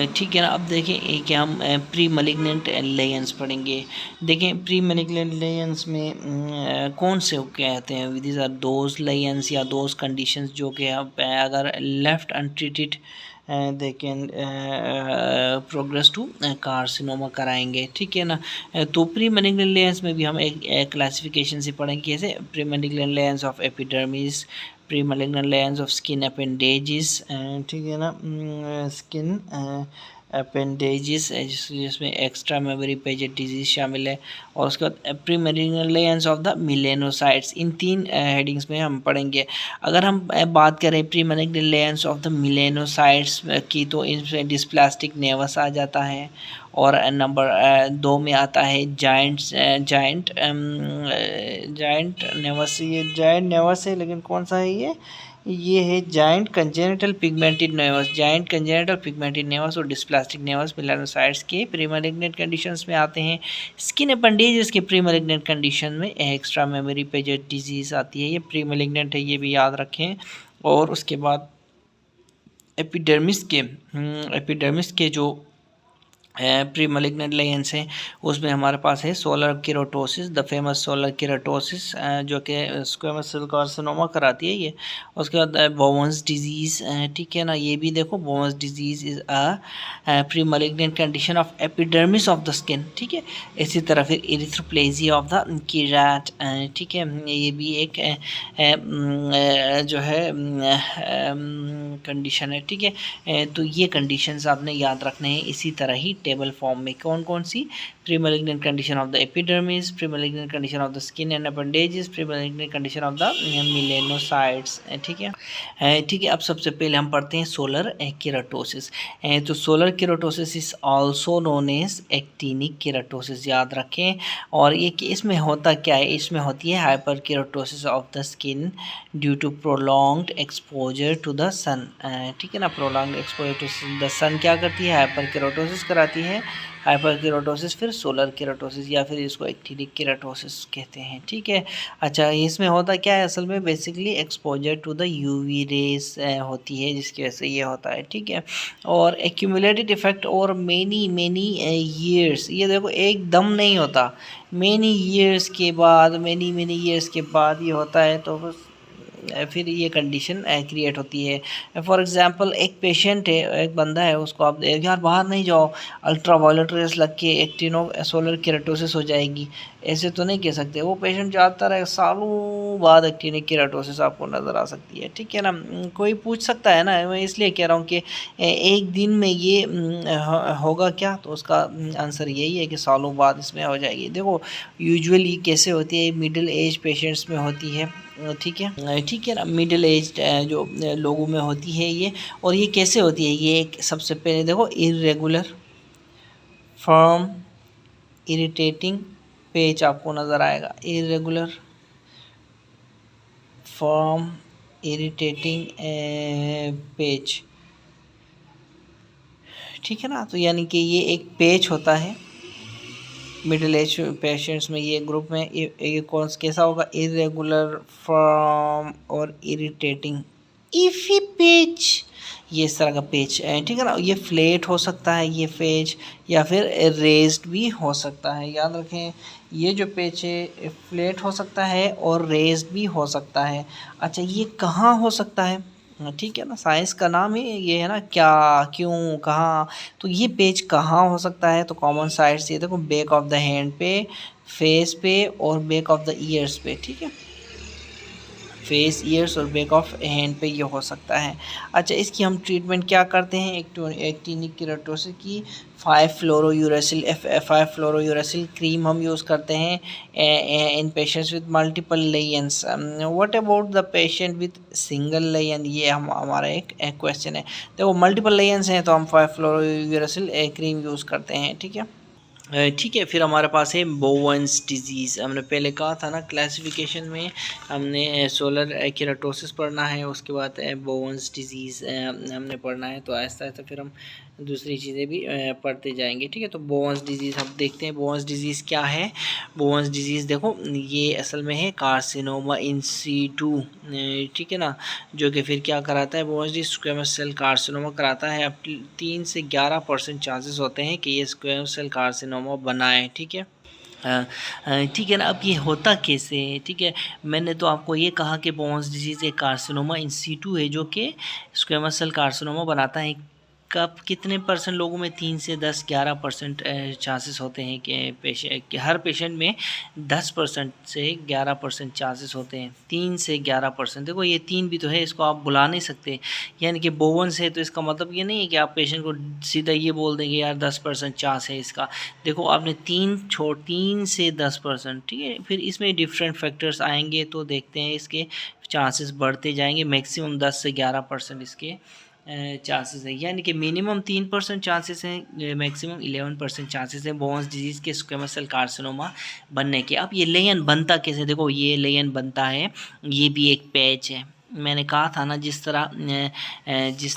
ठीक है ना। अब देखें कि हम प्री मलिग्नेंट लेयंस पढ़ेंगे। देखें प्री मलिग्नेंट लेयंस में कौन से कहते हैं, दीज आर दोज लेयंस या दोज कंडीशंस जो कि अगर left untreated they can progress to carcinoma कराएंगे। ठीक है ना। तो प्री मलिग्नेंट लेयंस में भी हम एक क्लासिफिकेशन से पढ़ेंगे कैसे pre malignant lesions of epidermis, pre malignant lesions of skin appendages. ठीक है ना। स्किन अपेंडेजेस जिसमें एक्स्ट्रा मेमोरी पेजेट डिजीज शामिल है, और उसके बाद pre malignant lesions of the melanocytes. इन तीन हेडिंग्स में हम पढ़ेंगे। अगर हम बात करें pre malignant lesions of the melanocytes की, तो इसमें डिस्प्लास्टिक नेवस आ जाता है, और नंबर 2 में आता है जाइंट नेवस। ये जाइंट नेवस है, लेकिन कौन सा है ये है giant congenital pigmented naevus. Giant congenital pigmented naevus और डिस्प्लास्टिक नेवस मेलानोसाइट्स के प्री मैलिग्नेंट कंडीशंस में आते हैं। स्किन अपेंडेजेस के प्री मैलिग्नेंट कंडीशन में एक्स्ट्रा मेमोरी पेजेट डिजीज़ आती है, ये प्री मैलिग्नेंट है, ये भी याद रखें। और उसके बाद एपिडर्मिस के जो प्री मैलिग्नेंट लेयंस हैं, उसमें हमारे पास है solar keratosis, the famous solar keratosis, जो कि स्क्वेमस सेल कार्सिनोमा कराती है ये। उसके बाद बोवेन्स डिजीज़। ठीक है ना। ये भी देखो Bowen's disease is a pre malignant condition of epidermis of the skin. ठीक है। इसी तरह फिर एरिथ्रोप्लेजिया ऑफ द कीराट। ठीक है। ये भी एक जो है कंडीशन है। ठीक है। तो ये कंडीशंस आपने याद रखने हैं इसी तरह ही टेबल फॉर्म में। कौन कौन सी? Pre malignant condition of the epidermis, pre malignant condition of the skin and appendages, pre malignant condition of the melanocytes. ठीक है। ठीक है। अब सबसे पहले हम पढ़ते हैं सोलर केराटोसिस। तो solar keratosis is also known as actinic keratosis, याद रखें। और ये कि इसमें होता क्या है, इसमें होती है hyper keratosis of the skin due to prolonged exposure to the sun. ठीक है ना। Prolonged exposure to the sun क्या करती है, हाइपर केराटोसिस कराती है। हाइपर केराटोसिस फिर सोलर केराटोसिस, या फिर इसको एक्टिनिक केराटोसिस कहते हैं। ठीक है। अच्छा, इसमें होता क्या है, असल में basically exposure to the UV rays होती है, जिसकी वजह से ये होता है। ठीक है। और एक्यूमुलेटेड इफेक्ट और मेनी ईयर्स, ये देखो एकदम नहीं होता, मेनी ईयर्स के बाद ये होता है। तो बस फिर ये कंडीशन क्रिएट होती है। फॉर एग्जांपल एक पेशेंट है, एक बंदा है, उसको आप यार बाहर नहीं जाओ, अल्ट्रा वायलेट रेस लग के एक्टिनो सोलर केराटोसिस हो जाएगी, ऐसे तो नहीं कह सकते। वो पेशेंट जाता रहे, सालों बाद एक्टिनिक केराटोसिस आपको नज़र आ सकती है। ठीक है ना। कोई पूछ सकता है ना, मैं इसलिए कह रहा हूँ कि एक दिन में ये होगा क्या, तो उसका आंसर यही है कि सालों बाद इसमें हो जाएगी। देखो यूजुअली कैसे होती है, मिडिल एज पेशेंट्स में होती है। ठीक है। ठीक है ना। मिडिल एज जो लोगों में होती है ये। और ये कैसे होती है, ये एक सबसे पहले देखो इरेगुलर फर्म इरिटेटिंग पेच आपको नज़र आएगा, इरेगुलर फर्म इरिटेटिंग पेच। ठीक है ना। तो यानी कि ये एक पेच होता है मिडिल एज पेशेंट्स में, ये ग्रुप में ये कौन कैसा होगा, इरेगुलर फर्म और इरिटेटिंग इफी पेच, ये इस तरह का पेच है। ठीक है ना। ये फ्लैट हो सकता है ये पेच, या फिर रेज्ड भी हो सकता है। याद रखें, ये जो पेच है फ्लैट हो सकता है और रेज्ड भी हो सकता है। अच्छा, ये कहाँ हो सकता है? ठीक है ना, साइंस का नाम ही ये है ना, क्या, क्यों, कहाँ। तो ये पेज कहाँ हो सकता है, तो कॉमन साइड्स ये देखो, बैक ऑफ द हैंड पे, फेस पे और बैक ऑफ द ईयर्स पे। ठीक है। फेस, ईयर्स और बैक ऑफ हैंड पे ये हो सकता है। अच्छा, इसकी हम ट्रीटमेंट क्या करते हैं, एक्टिनिक केराटोसिस की 5-फ्लोरोयूरेसिल क्रीम हम यूज़ करते हैं in patients with multiple lesions. What about the patient with single lesion, ये हमारा एक क्वेश्चन है। देखो मल्टीपल लेयंस हैं तो हम 5-फ्लोरोयूरेसिल क्रीम यूज़ करते हैं। ठीक है। ठीक है। फिर हमारे पास है बोवेन्स डिजीज़। हमने पहले कहा था ना क्लासिफिकेशन में, हमने सोलर केराटोसिस पढ़ना है, उसके बाद बोवेन्स डिजीज़ हमने पढ़ना है। तो आहिस्ता आहिस्ता फिर हम दूसरी चीज़ें भी पढ़ते जाएंगे। ठीक है, तो बोवन्स डिजीज़ हम देखते हैं। बोवन्स डिजीज़ क्या है? बोवन्स डिजीज़ देखो ये असल में है कार्सिनोमा इन सीटू, ठीक है ना, जो कि फिर क्या कराता है? बोवन्स डिजीज स्क्वेमस सेल कार्सिनोमा कराता है। अब 3 से 11% चांसेस होते हैं कि ये स्क्वेमस सेल कार्सिनोमा बनाए। ठीक है, ठीक है ना। अब ये होता कैसे है? ठीक है, मैंने तो आपको ये कहा कि बोवन्स डिजीज़ एक कार्सिनोमा इन सीटू है जो कि स्क्वेमस सेल कार्सिनोमा बनाता है। कब कितने परसेंट लोगों में? 3 से 10-11% चांसेस होते हैं कि हर पेशेंट में 10% से 11% चांसेस होते हैं। 3 से 11%, देखो ये 3 भी तो है, इसको आप बुला नहीं सकते। यानी कि बोवन्स है तो इसका मतलब ये नहीं है कि आप पेशेंट को सीधा ये बोल देंगे यार 10% चांस है इसका। देखो आपने 3 से 10%, ठीक है, फिर इसमें डिफरेंट फैक्टर्स आएंगे तो देखते हैं इसके चांसेस बढ़ते जाएंगे। मैक्सिमम 10 से 11% इसके चांसेस है, यानी कि मिनिमम 3% चांसेस हैं, मैक्सिमम 11% चांसेस हैं बोवन्स डिजीज़ के स्क्वेमस सेल कार्सिनोमा बनने के। अब ये लेयन बनता कैसे? देखो ये लेयन बनता है, ये भी एक पैच है। मैंने कहा था ना जिस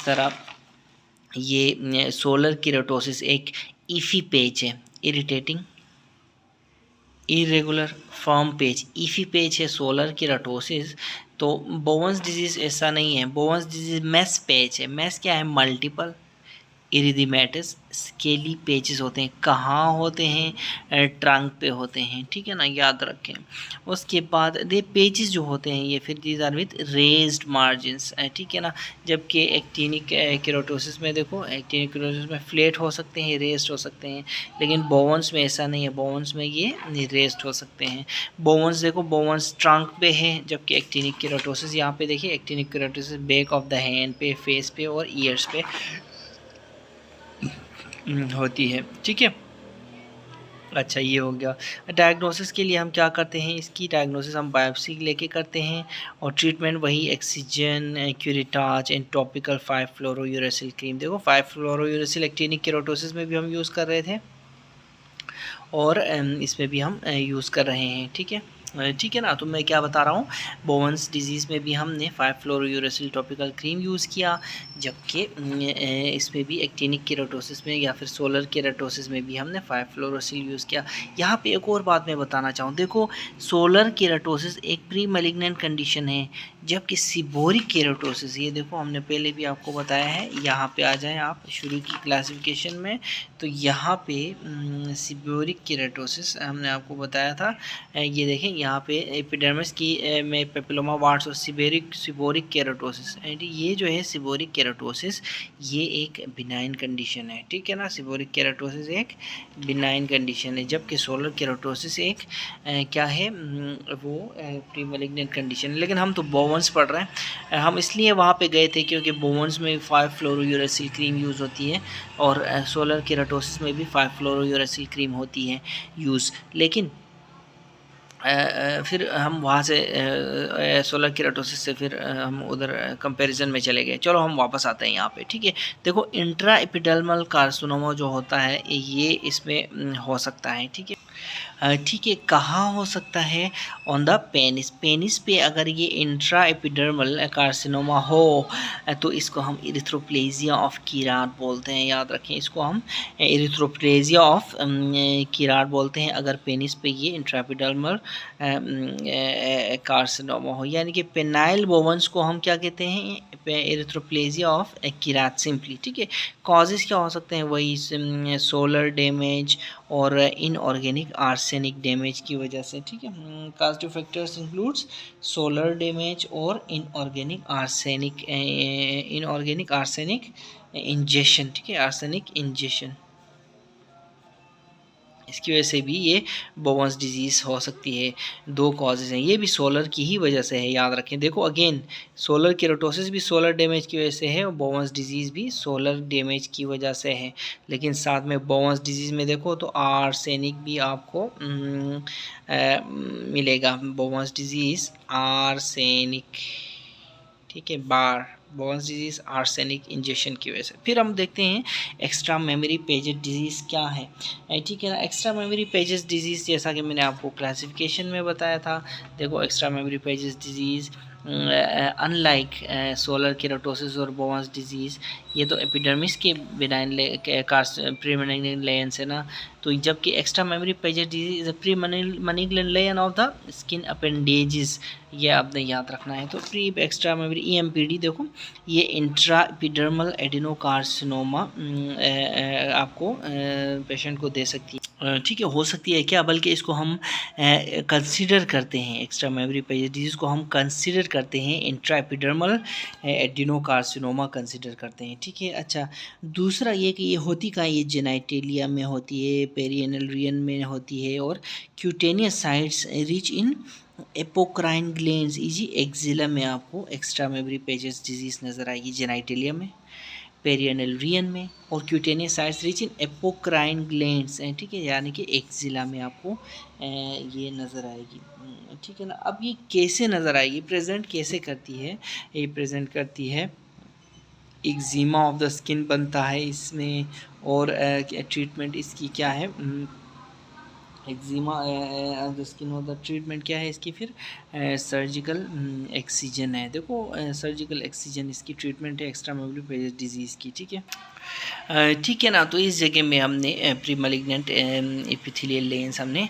तरह ये सोलर केराटोसिस एक ईफी पेच है, irritating irregular firm page, IFFI page है सोलर केराटोसिस। तो बोवन्स डिजीज़ ऐसा नहीं है। बोवन्स डिजीज़ मैस पेज है। मैस क्या है? मल्टीपल इरिथमेटस स्केली पेजेस होते हैं। कहाँ होते हैं? ट्रंक पे होते हैं। ठीक है ना, याद रखें। उसके बाद ये पेजेस जो होते हैं ये फिर these are with raised margins, ठीक है ना। जबकि एक्टिनिक केराटोसिस में देखो, एक्टिनिक केराटोसिस में फ्लैट हो सकते हैं, रेज्ड हो सकते हैं, लेकिन बोवन्स में ऐसा नहीं है। बोवन्स में ये रेज्ड हो सकते हैं। बोवन्स देखो, बोवन्स ट्रंक पे है, जबकि एक्टिनिक केराटोसिस यहाँ पे देखिए, actinic keratosis back of the hand पे, फेस पे और ईयर्स पे होती है। ठीक है, अच्छा ये हो गया। डायग्नोसिस के लिए हम क्या करते हैं? इसकी डायग्नोसिस हम बायोप्सी लेके करते हैं, और ट्रीटमेंट वही एक्सीजन, क्यूरिटाज एंड टॉपिकल 5-फ्लोरोयूरेसिल क्रीम। देखो 5-फ्लोरोयूरेसिल एक्टिनिक केराटोसिस में भी हम यूज़ कर रहे थे और इसमें भी हम यूज़ कर रहे हैं। ठीक है, ठीक है ना। तो मैं क्या बता रहा हूँ, बोवन्स डिजीज़ में भी हमने 5-फ्लोरोयूरेसिल टॉपिकल क्रीम यूज़ किया, जबकि इसमें भी एक्टिनिक केराटोसिस में या फिर सोलर केराटोसिस में भी हमने 5-फ्लोरोसिल यूज़ किया। यहाँ पे एक और बात मैं बताना चाहूँ, देखो सोलर केराटोसिस एक प्री मैलिग्नेंट कंडीशन है, जबकि सिबोरिक केराटोसिस, ये देखो हमने पहले भी आपको बताया है। यहाँ पे आ जाएँ आप शुरू की क्लासिफिकेशन में, तो यहाँ पे सिबोरिक केराटोसिस हमने आपको बताया था। ये देखें यहाँ पे एपिडर्मिस की में पेपिलोमा वार्ड्स और सिबोरिक केराटोसिस, ये जो है सिबोरिक केराटोसिस ये एक बिनाइन कंडीशन है। ठीक है ना, सिबोरिक केराटोसिस एक बिनाइन कंडीशन है, जबकि सोलर केराटोसिस एक क्या है? वो प्री मैलिग्नेंट कंडीशन है। लेकिन हम तो बोवन्स पढ़ रहे हैं, हम इसलिए वहाँ पे गए थे क्योंकि बोवन्स में 5-फ्लोरोयूरेसिल क्रीम यूज़ होती है और सोलर केराटोसिस में भी 5-फ्लोरोयूरेसिल क्रीम होती है यूज़। लेकिन फिर हम वहाँ से सोलर केराटोसिस से फिर हम उधर कंपैरिजन में चले गए। चलो हम वापस आते हैं यहाँ पे। ठीक है, देखो इंट्रा एपिडर्मल कार्सिनोमा जो होता है ये इसमें हो सकता है। ठीक है, ठीक है, कहाँ हो सकता है? On the penis. पेनिस पे अगर ये इंट्रा एपिडर्मल कार्सिनोमा हो तो इसको हम इरिथ्रोप्लेजिया ऑफ कीराट बोलते हैं। याद रखें, इसको हम इरिथ्रोप्लेजिया ऑफ कीराट बोलते हैं अगर पेनिस पे ये इंट्रा एपिडर्मल कार्सिनोमा हो। यानी कि पेनाइल बोवन्स को हम क्या कहते हैं? इरिथ्रोप्लेजिया ऑफ कीराट सिंपली। ठीक है, कॉजेज़ क्या हो सकते हैं? वही सोलर डैमेज और इनऑर्गेनिक आर्सेनिक डैमेज की वजह से। ठीक है, causative factors includes solar damage और इनऑर्गेनिक आर्सेनिक इंजेक्शन। ठीक है, आर्सेनिक इंजेक्शन, इसकी वजह से भी ये बोवन्स डिजीज़ हो सकती है। 2 कॉजेज़ हैं, ये भी सोलर की ही वजह से है, याद रखें। देखो अगेन सोलर केराटोसिस भी सोलर डैमेज की वजह से है और बोवन्स डिजीज़ भी सोलर डैमेज की वजह से है। लेकिन साथ में बोवन्स डिजीज़ में देखो तो आर्सेनिक भी आपको मिलेगा। बोवन्स डिजीज़ आर्सेनिक, ठीक है, बोवन्स डिजीज़ आर्सेनिक इंजेक्शन की वजह से। फिर हम देखते हैं एक्स्ट्रा मेमोरी पेजेस डिजीज़ क्या है। ठीक है ना, एक्स्ट्रा मेमोरी पेजेस डिजीज़ जैसा कि मैंने आपको क्लासिफिकेशन में बताया था। देखो extra memory pages disease unlike solar keratosis और बोवांस डिजीज़, ये तो एपिडर्मिस के बिनाइन प्रीमैलिग्नेंट लेयन्स है ना। तो जबकि extra memory pages disease is pre malignant Leyen of the skin appendages, ये आपने याद रखना है। तो प्री एक्स्ट्रा मेमोरी EMPD देखो, ये इंट्रा एपिडर्मल एडिनोकार्सिनोमा आपको पेशेंट को दे सकती है, ठीक है, हो सकती है क्या, बल्कि इसको हम कंसीडर करते हैं, एक्स्ट्रा मेमोरी पेजेस डिजीज़ को हम कंसीडर करते हैं इंट्रा एपिडर्मल एडिनोकार्सिनोमा कंसीडर करते हैं, ठीक है। अच्छा, दूसरा ये कि ये होती कहाँ, ये जेनाइटेलिया में होती है, पेरिएनल रीजन में होती है, और cutaneous sites rich in apocrine glands easy axilla में आपको एक्स्ट्रा मेमोरी पेजेस डिजीज़ नज़र आएगी, जेनाइटेलिया में, पेरियनल रीजन में, और cutaneous sites rich in apocrine glands हैं, ठीक है, यानी कि एक्जिला में आपको ये नज़र आएगी, ठीक है ना। अब ये कैसे नज़र आएगी, प्रेजेंट कैसे करती है, ये प्रेजेंट करती है एक्जिमा ऑफ द स्किन बनता है इसमें, और ट्रीटमेंट इसकी क्या है, eczema of the skin of the treatment क्या है इसकी, फिर सर्जिकल एक्सीजन है। देखो सर्जिकल एक्सीजन इसकी ट्रीटमेंट है एक्स्ट्रा मेमोरी पेजेस डिजीज़ की, ठीक है, ठीक है ना। तो इस जगह में हमने प्री मैलिग्नेंट एपिथेलियल लेयर्स हमने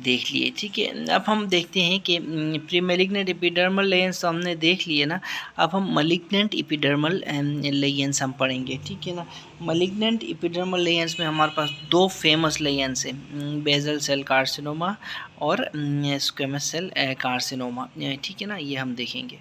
देख लिए, ठीक है। अब हम देखते हैं कि प्री मैलिग्नेंट एपिडर्मल लेयर्स तो हमने देख लिए ना, अब हम मैलिग्नेंट एपिडर्मल लेयर्स हम पढ़ेंगे, ठीक है ना। मैलिग्नेंट एपिडर्मल लेयर्स में हमारे पास दो फेमस लेयर्स हैं, बेसल सेल कार्सिनोमा और स्क्वेमस सेल कार्सिनोमा, ठीक है ना, ये हम देखेंगे।